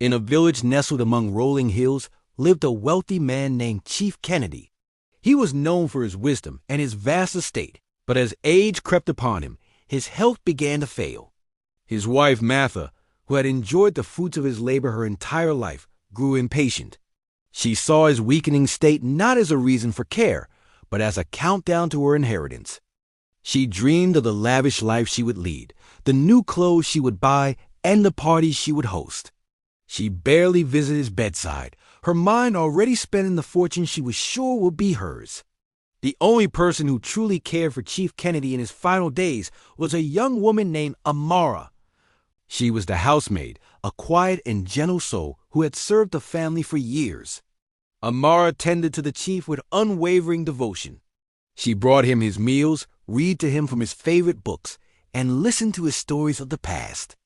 In a village nestled among rolling hills lived a wealthy man named Chief Kennedy. He was known for his wisdom and his vast estate, but as age crept upon him, his health began to fail. His wife, Martha, who had enjoyed the fruits of his labor her entire life, grew impatient. She saw his weakening state not as a reason for care, but as a countdown to her inheritance. She dreamed of the lavish life she would lead, the new clothes she would buy, and the parties she would host. She barely visited his bedside, her mind already spent in the fortune she was sure would be hers. The only person who truly cared for Chief Kennedy in his final days was a young woman named Amara. She was the housemaid, a quiet and gentle soul who had served the family for years. Amara tended to the chief with unwavering devotion. She brought him his meals, read to him from his favorite books, and listened to his stories of the past.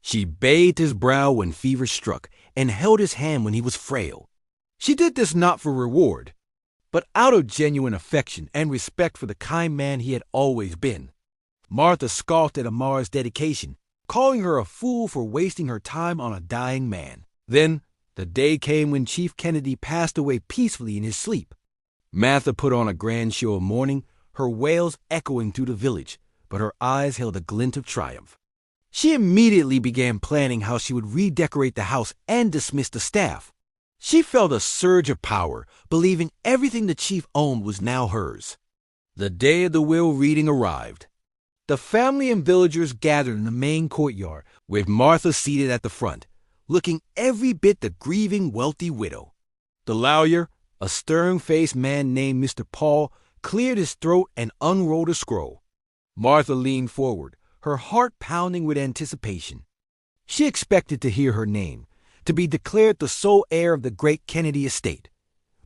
She bathed his brow when fever struck and held his hand when he was frail. She did this not for reward, but out of genuine affection and respect for the kind man he had always been. Martha scoffed at Amara's dedication, calling her a fool for wasting her time on a dying man. Then, the day came when Chief Kennedy passed away peacefully in his sleep. Martha put on a grand show of mourning, her wails echoing through the village, but her eyes held a glint of triumph. She immediately began planning how she would redecorate the house and dismiss the staff. She felt a surge of power, believing everything the chief owned was now hers. The day of the will reading arrived. The family and villagers gathered in the main courtyard, with Martha seated at the front, looking every bit the grieving wealthy widow. The lawyer, a stern-faced man named Mr. Paul, cleared his throat and unrolled a scroll. Martha leaned forward, her heart pounding with anticipation. She expected to hear her name, to be declared the sole heir of the great Kennedy estate.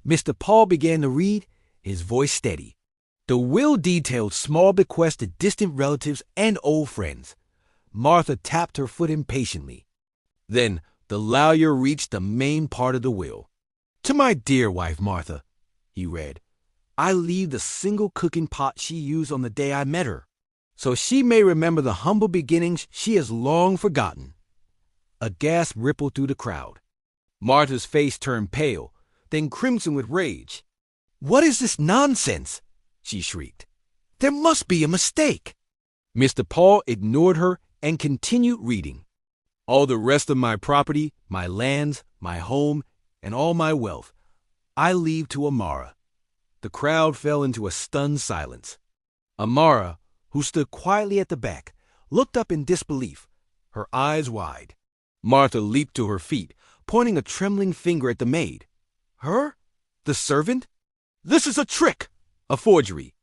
Mr. Paul began to read, his voice steady. The will detailed small bequests to distant relatives and old friends. Martha tapped her foot impatiently. Then the lawyer reached the main part of the will. To my dear wife, Martha, he read, I leave the single cooking pot she used on the day I met her, so she may remember the humble beginnings she has long forgotten. A gasp rippled through the crowd. Martha's face turned pale, then crimson with rage. What is this nonsense? She shrieked. There must be a mistake. Mr. Paul ignored her and continued reading. All the rest of my property, my lands, my home, and all my wealth, I leave to Amara. The crowd fell into a stunned silence. Amara, who stood quietly at the back, looked up in disbelief, her eyes wide. Martha leaped to her feet, pointing a trembling finger at the maid. Her? The servant? This is a trick! A forgery!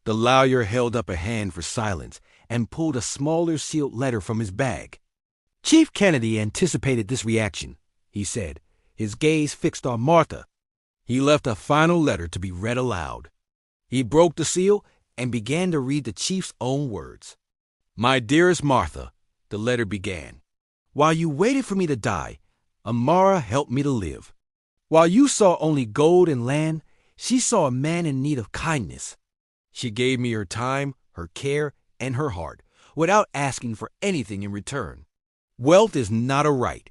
The lawyer held up a hand for silence and pulled a smaller sealed letter from his bag. Chief Kennedy anticipated this reaction, he said, his gaze fixed on Martha. He left a final letter to be read aloud. He broke the seal and began to read the chief's own words. My dearest Martha, the letter began. While you waited for me to die, Amara helped me to live. While you saw only gold and land, she saw a man in need of kindness. She gave me her time, her care, and her heart, without asking for anything in return. Wealth is not a right.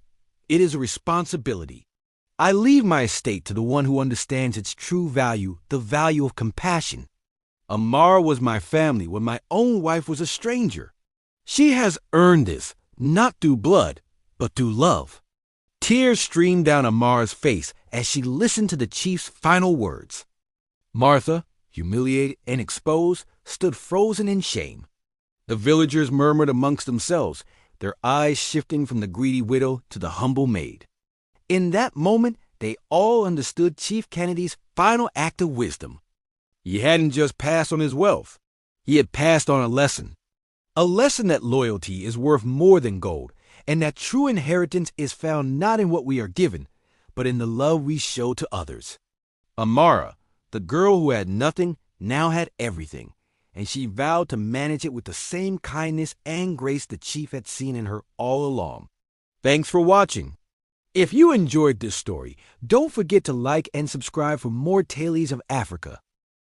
It is a responsibility. I leave my estate to the one who understands its true value, the value of compassion. Amara was my family when my own wife was a stranger. She has earned this, not through blood, but through love. Tears streamed down Amara's face as she listened to the chief's final words. Martha, humiliated and exposed, stood frozen in shame. The villagers murmured amongst themselves, their eyes shifting from the greedy widow to the humble maid. In that moment, they all understood Chief Kennedy's final act of wisdom. He hadn't just passed on his wealth. He had passed on a lesson that loyalty is worth more than gold, and that true inheritance is found not in what we are given, but in the love we show to others. Amara, the girl who had nothing, now had everything, and she vowed to manage it with the same kindness and grace the chief had seen in her all along. Thanks for watching. If you enjoyed this story, don't forget to like and subscribe for more Tales of Africa.